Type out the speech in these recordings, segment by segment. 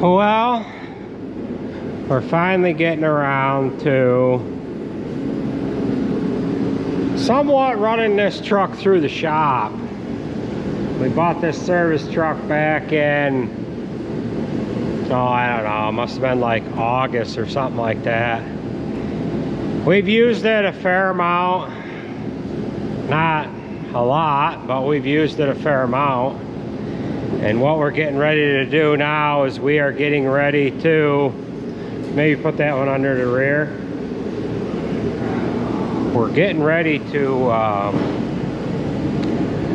Well, we're finally getting around to somewhat running this truck through the shop. We bought this service truck back in, oh, I don't know, it must have been like August or something like that. We've used it a fair amount, not a lot, but we've used it a fair amount. And what we're getting ready to do now is we are getting ready to maybe put that one under the rear. We're getting ready to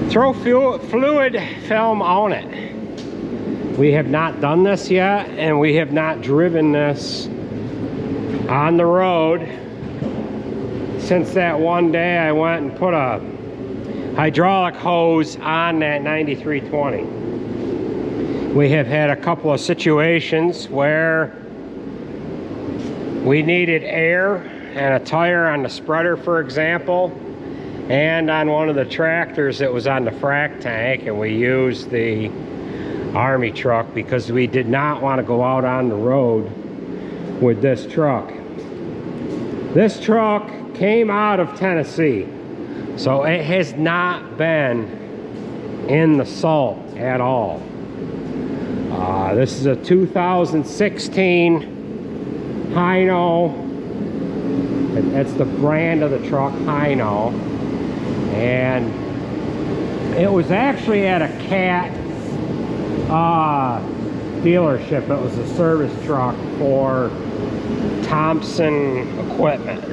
throw fluid film on it. We have not done this yet, and we have not driven this on the road since that one day I went and put a hydraulic hose on that 9320. We have had a couple of situations where we needed air and a tire on the spreader, for example, and on one of the tractors that was on the frac tank, and we used the Army truck because we did not want to go out on the road with this truck. This truck came out of Tennessee, so it has not been in the salt at all. This is a 2016 Hino. That's the brand of the truck, Hino. And it was actually at a Cat dealership. It was a service truck for Thompson Equipment.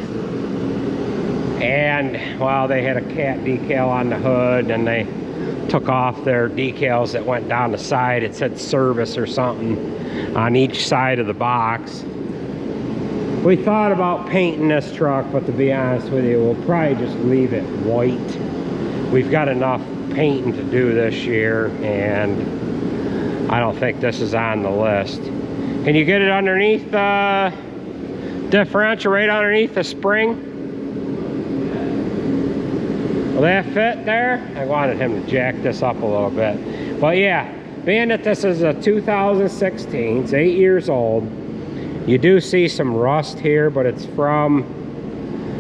And, well, they had a Cat decal on the hood, and they took off their decals that went down the side. It said service or something on each side of the box. We thought about painting this truck, but to be honest with you, we'll probably just leave it white. We've got enough painting to do this year, and I don't think this is on the list. Can you get it underneath the differential, right underneath the spring? Will that fit there? I wanted him to jack this up a little bit. But yeah, being that this is a 2016, it's 8 years old, you do see some rust here, but it's from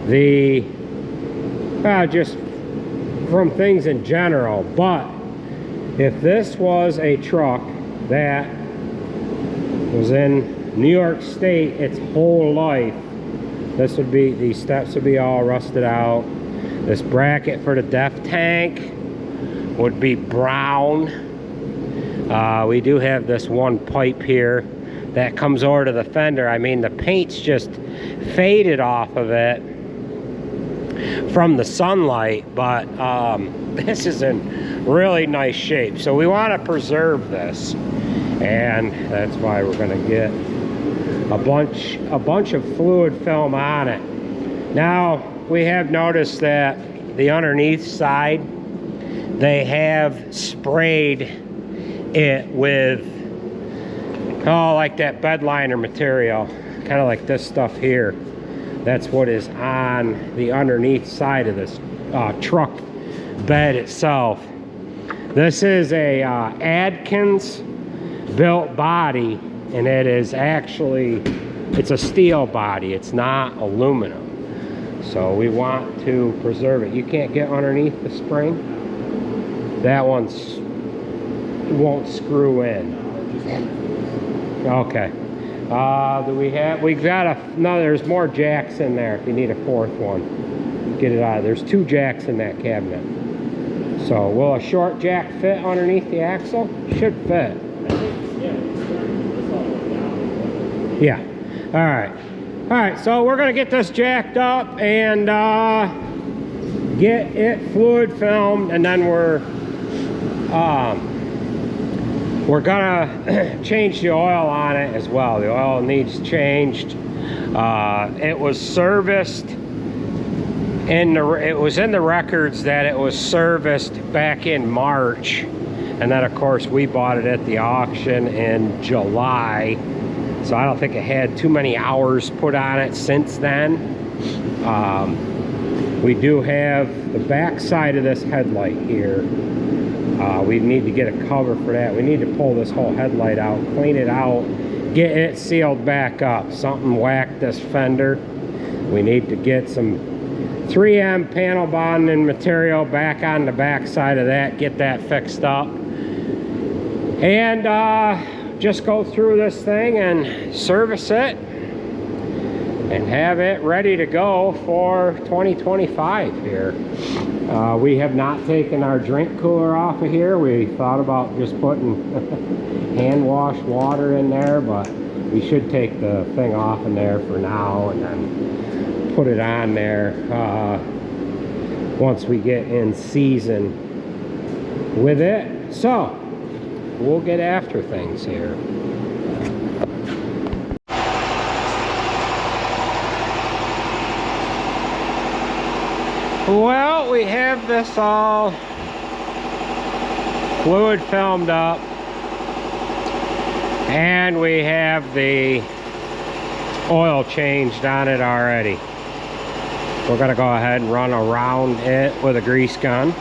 the, just from things in general. But if this was a truck that was in New York State its whole life, this would be, these steps would be all rusted out. This bracket for the def tank would be brown. We do have this one pipe here that comes over to the fender. I mean, the paint's just faded off of it from the sunlight, but this is in really nice shape. So we want to preserve this, and that's why we're going to get a bunch of fluid film on it. Now, we have noticed that the underneath side, they have sprayed it with, oh, like that bed liner material, kind of like this stuff here. That's what is on the underneath side of this truck bed itself. This is a Adkins built body, and it is actually, it's a steel body, it's not aluminum. So we want to preserve it. You can't get underneath the spring. That one's won't screw in. Okay. Do we have? We've got no. There's more jacks in there. If you need a fourth one, get it out. There's 2 jacks in that cabinet. So will a short jack fit underneath the axle? Should fit. Yeah. All right. All right, so we're gonna get this jacked up and get it fluid filmed, and then we're gonna change the oil on it as well. The oil needs changed. It was serviced it was in the records that it was serviced back in March, and then of course we bought it at the auction in July. So I don't think it had too many hours put on it since then. We do have the back side of this headlight here We need to get a cover for that. We need to pull this whole headlight out, clean it out, get it sealed back up. Something whacked this fender. We need to get some 3M panel bonding material back on the back side of that, get that fixed up, and just go through this thing and service it and have it ready to go for 2025 here. We have not taken our drink cooler off of here. We thought about just putting hand wash water in there, but we should take the thing off in there for now and then put it on there once we get in season with it. So we'll get after things here. Well, we have this all fluid filmed up, and we have the oil changed on it already. We're gonna go ahead and run around it with a grease gun.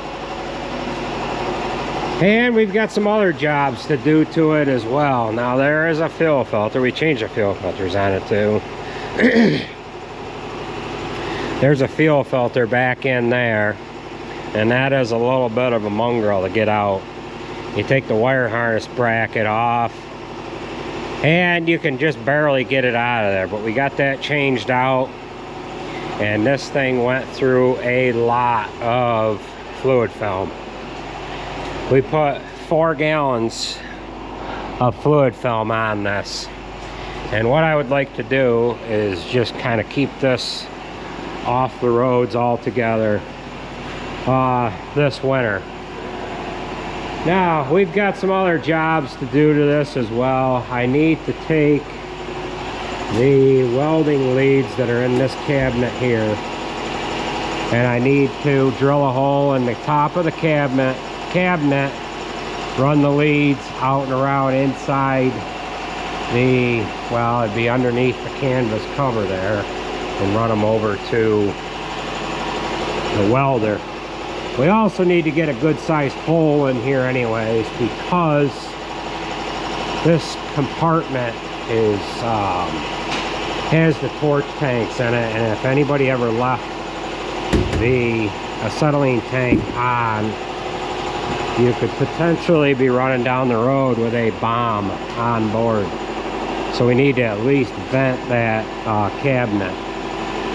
And we've got some other jobs to do to it as well. Now there is a fuel filter. We changed the fuel filters on it too. There's a fuel filter back in there, and that is a little bit of a mongrel to get out. You take the wire harness bracket off, and you can just barely get it out of there, but we got that changed out, and this thing went through a lot of fluid film. We put 4 gallons of fluid film on this, and what I would like to do is just kind of keep this off the roads altogether this winter. Now we've got some other jobs to do to this as well. I need to take the welding leads that are in this cabinet here, and I need to drill a hole in the top of the cabinet, run the leads out and around inside the, well, it'd be underneath the canvas cover there, and run them over to the welder. We also need to get a good sized hole in here anyways, because this compartment is has the torch tanks in it, and if anybody ever left the acetylene tank on, you could potentially be running down the road with a bomb on board. So we need to at least vent that cabinet.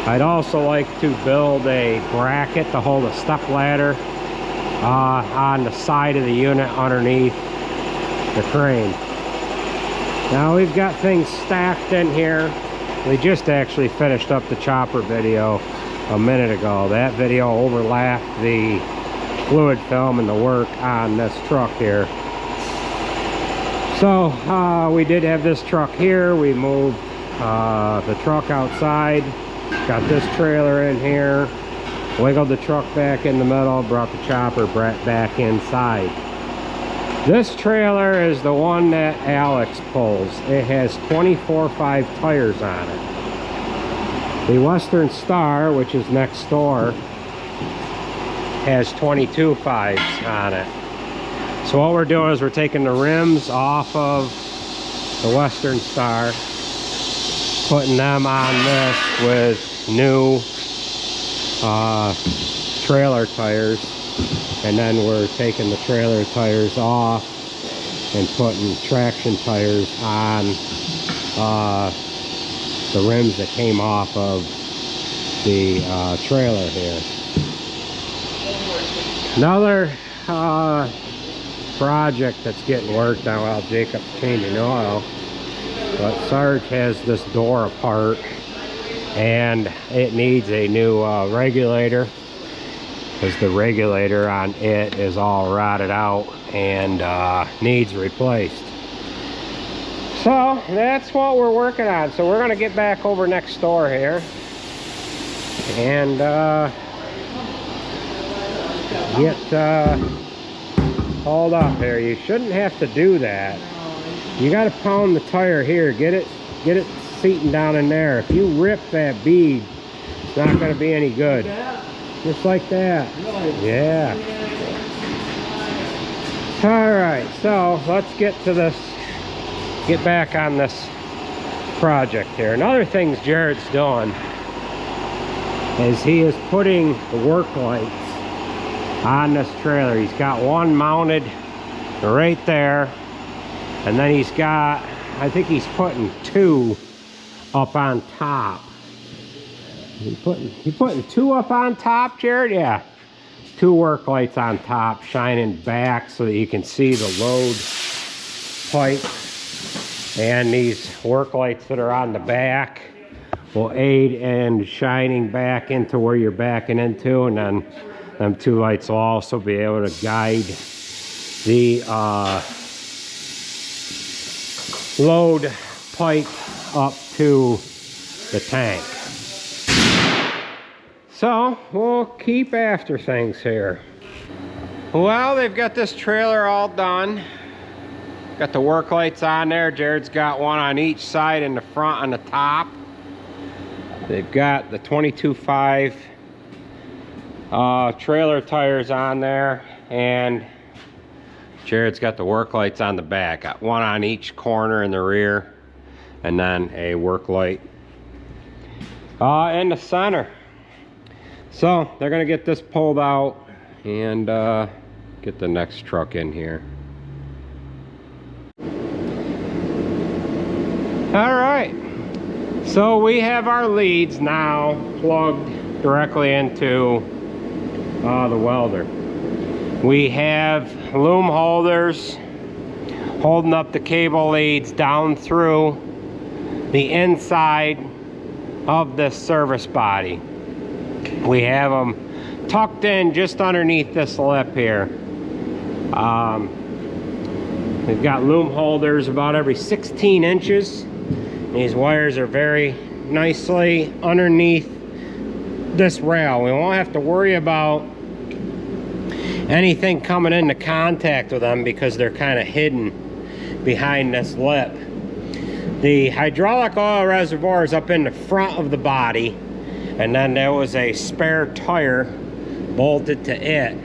I'd also like to build a bracket to hold a step ladder on the side of the unit underneath the crane. Now we've got things stacked in here. We just actually finished up the chopper video a minute ago. That video overlapped the fluid film and the work on this truck here. So we did have this truck here. We moved the truck outside. Got this trailer in here, wiggled the truck back in the middle, brought the chopper back inside. This trailer is the one that Alex pulls. It has 24.5 tires on it. The Western Star, which is next door, has 22.5s on it. So what we're doing is we're taking the rims off of the Western Star, putting them on this with new trailer tires, and then we're taking the trailer tires off and putting traction tires on the rims that came off of the trailer here. Another project that's getting worked on while Jacob's changing oil. But Sarge has this door apart, and it needs a new regulator, because the regulator on it is all rotted out and needs replaced. So that's what we're working on. So we're going to get back over next door here and get hauled up here. You shouldn't have to do that. You got to pound the tire here, get it seating down in there. If you rip that bead, it's not going to be any good. Just like that. Yeah. All right, so let's get to this, get back on this project here. Another thing Jared's doing is he is putting the work lights on this trailer. He's got one mounted right there, and then he's got, I think he's putting two up on top. He putting two up on top, Jared? Yeah. Two work lights on top shining back so that you can see the load pipe, and these work lights that are on the back will aid in shining back into where you're backing into, and then them two lights will also be able to guide the load pipe up to the tank. So we'll keep after things here. Well, they've got this trailer all done. Got the work lights on there. Jared's got one on each side, in the front on the top. They've got the 22.5 trailer tires on there, and Jared's got the work lights on the back. Got one on each corner in the rear, and then a work light in the center. So they're gonna get this pulled out and get the next truck in here. All right, so we have our leads now plugged directly into the welder. We have loom holders holding up the cable leads down through the inside of this service body. We have them tucked in just underneath this lip here. We've got loom holders about every 16 inches. These wires are very nicely underneath this rail. We won't have to worry about anything coming into contact with them because they're kind of hidden behind this lip. The hydraulic oil reservoir is up in the front of the body, and then there was a spare tire bolted to it.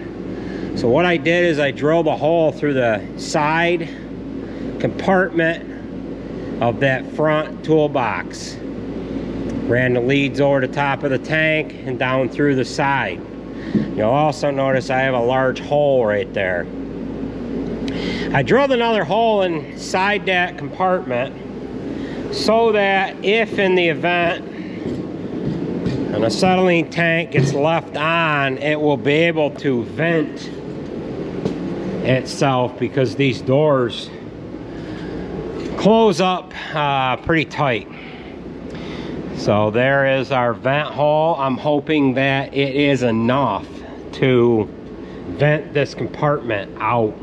So what I did is I drilled a hole through the side compartment of that front toolbox, ran the leads over the top of the tank and down through the side. You'll also notice I have a large hole right there. I drilled another hole inside that compartment so that if in the event an acetylene tank gets left on, it will be able to vent itself, because these doors close up pretty tight. So there is our vent hole. I'm hoping that it is enough to vent this compartment out.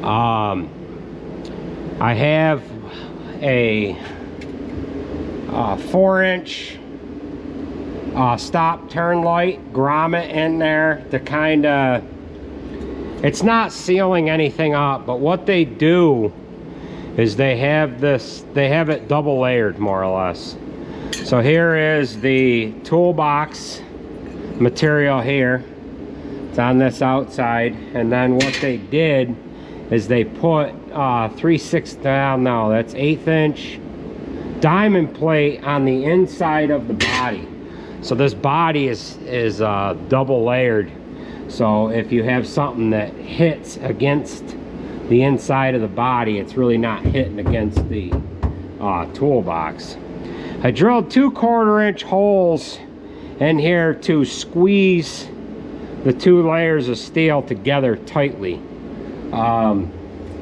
I have a 4-inch stop turn light grommet in there to kind of, it's not sealing anything up, but what they do is they have this, they have it double layered more or less. So here is the toolbox material here. It's on this outside, and then what they did is they put 3/6 down, no, that's 1/8 inch diamond plate on the inside of the body. So this body is double layered. So if you have something that hits against the inside of the body, it's really not hitting against the toolbox. I drilled 2 1/4-inch holes in here to squeeze the 2 layers of steel together tightly.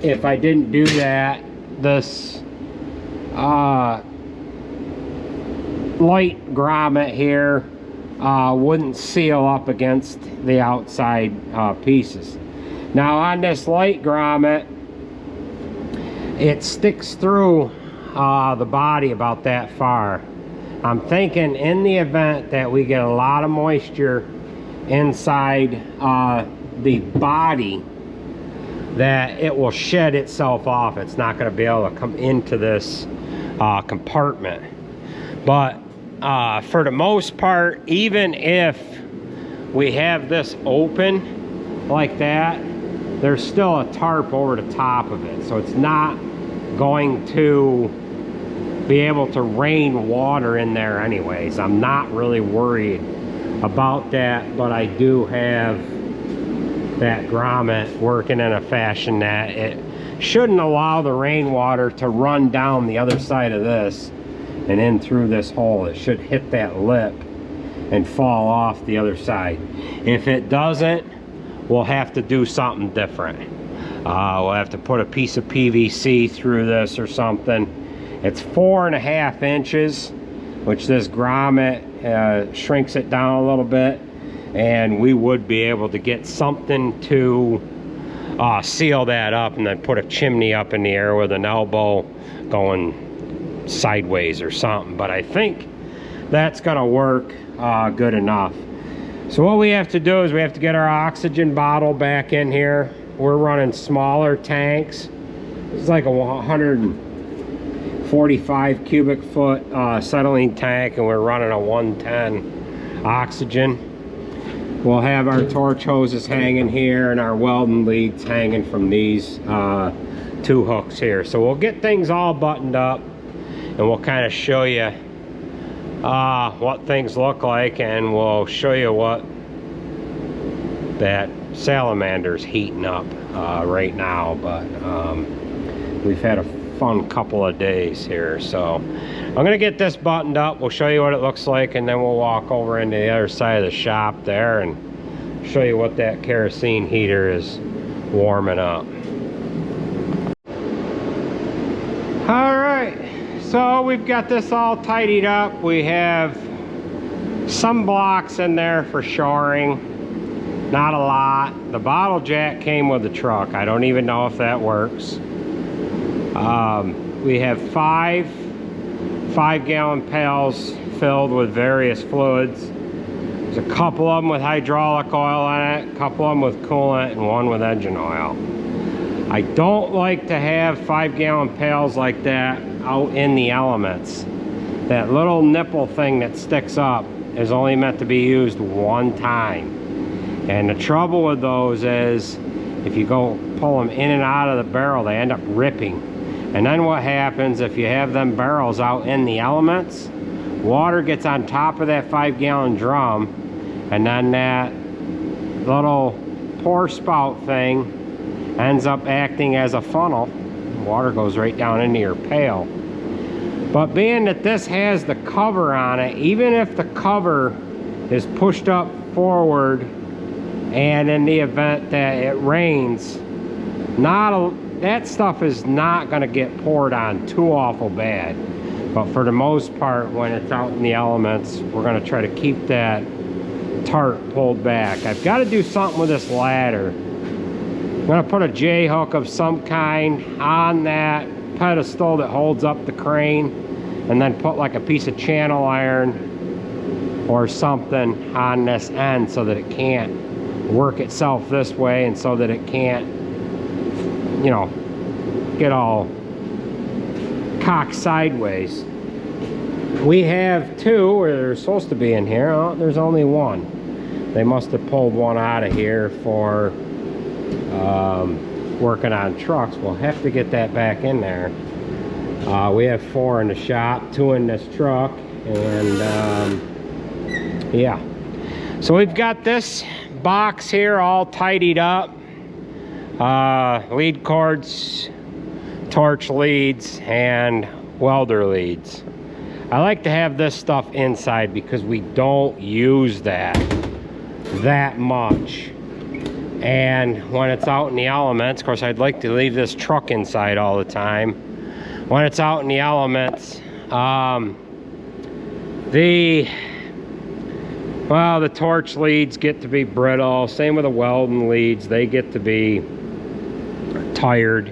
If I didn't do that, this light grommet here wouldn't seal up against the outside pieces. Now on this light grommet, it sticks through the body about that far. I'm thinking in the event that we get a lot of moisture inside the body, that it will shed itself off. It's not going to be able to come into this compartment. But for the most part, even if we have this open like that, there's still a tarp over the top of it, so it's not going to be able to rain water in there anyways. I'm not really worried about that, but I do have that grommet working in a fashion that it shouldn't allow the rainwater to run down the other side of this and in through this hole. It should hit that lip and fall off the other side. If it doesn't, we'll have to do something different. We'll have to put a piece of PVC through this or something. It's 4.5 inches, which this grommet shrinks it down a little bit, and we would be able to get something to seal that up, and then put a chimney up in the air with an elbow going sideways or something. But I think that's gonna work good enough. So what we have to do is we have to get our oxygen bottle back in here. We're running smaller tanks. It's like a 145 cubic foot acetylene tank, and we're running a 110 oxygen. We'll have our torch hoses hanging here and our welding leads hanging from these 2 hooks here. So we'll get things all buttoned up, and we'll kind of show you what things look like, and we'll show you what that salamander's heating up right now. But we've had a fun couple of days here, so I'm gonna get this buttoned up. We'll show you what it looks like, and then we'll walk over into the other side of the shop there and show you what that kerosene heater is warming up. All right, so we've got this all tidied up. We have some blocks in there for shoring, not a lot. The bottle jack came with the truck. I don't even know if that works. We have 5-gallon pails filled with various fluids. There's a couple of them with hydraulic oil in it, a couple of them with coolant, and one with engine oil. I don't like to have 5-gallon pails like that out in the elements. That little nipple thing that sticks up is only meant to be used one time. And the trouble with those is if you go pull them in and out of the barrel, they end up ripping. And then what happens if you have them barrels out in the elements, water gets on top of that 5-gallon drum, and then that little pour spout thing ends up acting as a funnel. Water goes right down into your pail. But being that this has the cover on it, even if the cover is pushed up forward, and in the event that it rains, that stuff is not going to get poured on too awful bad. But for the most part, when it's out in the elements, we're going to try to keep that tarp pulled back. I've got to do something with this ladder. I'm going to put a J-hook of some kind on that pedestal that holds up the crane, and then put like a piece of channel iron or something on this end so that it can't work itself this way, and so that it can't, you know, get all cocked sideways. We have 2 where they're supposed to be in here. Oh, there's only 1. They must have pulled one out of here for working on trucks. We'll have to get that back in there. We have 4 in the shop, 2 in this truck, and yeah. So we've got this box here all tidied up. Lead cords, torch leads, and welder leads. I like to have this stuff inside because we don't use that much. And when it's out in the elements, of course I'd like to leave this truck inside all the time. When it's out in the elements, the torch leads get to be brittle. Same with the welding leads. They get to be tired.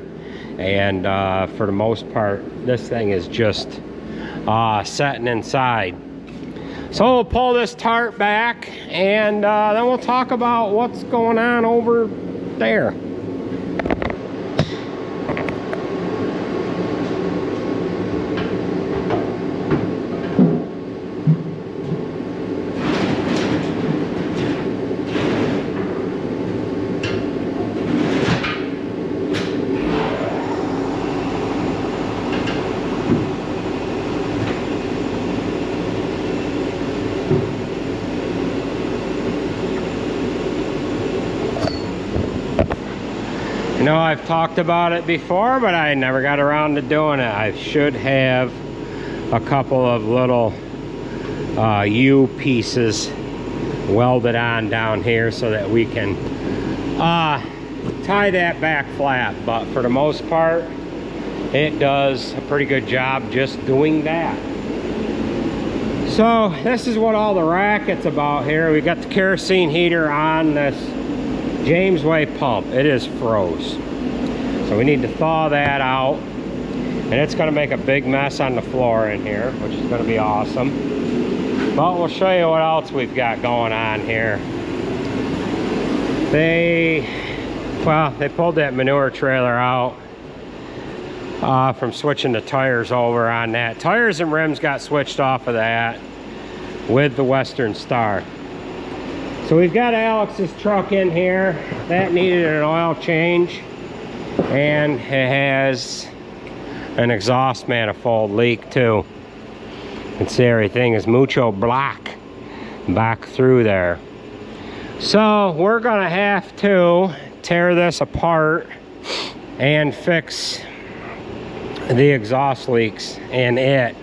And for the most part, this thing is just setting inside. So we'll pull this tarp back, and then we'll talk about what's going on over there. You know, I've talked about it before, but I never got around to doing it. I should have a couple of little U pieces welded on down here so that we can tie that back flat, but for the most part it does a pretty good job just doing that. So this is what all the racket's about here. We got the kerosene heater on this Jamesway pump. It is froze, so we need to thaw that out, and it's going to make a big mess on the floor in here, which is going to be awesome. But we'll show you what else we've got going on here. They pulled that manure trailer out from switching the tires over on that. Tires and rims got switched off of that with the Western Star. So we've got Alex's truck in here. That needed an oil change, and it has an exhaust manifold leak too. You can see everything is mucho black back through there. So we're gonna have to tear this apart and fix the exhaust leaks in it.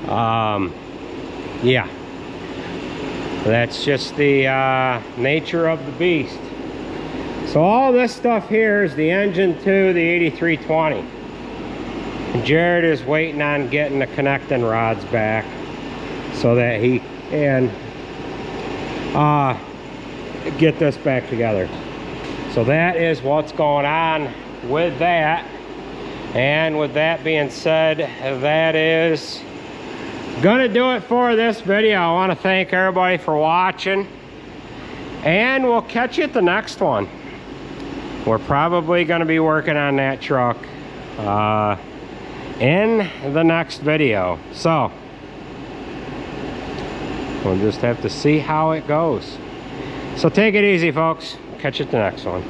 Yeah, that's just the nature of the beast. So all this stuff here is the engine to the 8320. And Jared is waiting on getting the connecting rods back so that he can get this back together. So that is what's going on with that. And with that being said, that is gonna do it for this video. I want to thank everybody for watching, and we'll catch you at the next one. We're probably going to be working on that truck in the next video, so we'll just have to see how it goes. So take it easy, folks. Catch you at the next one.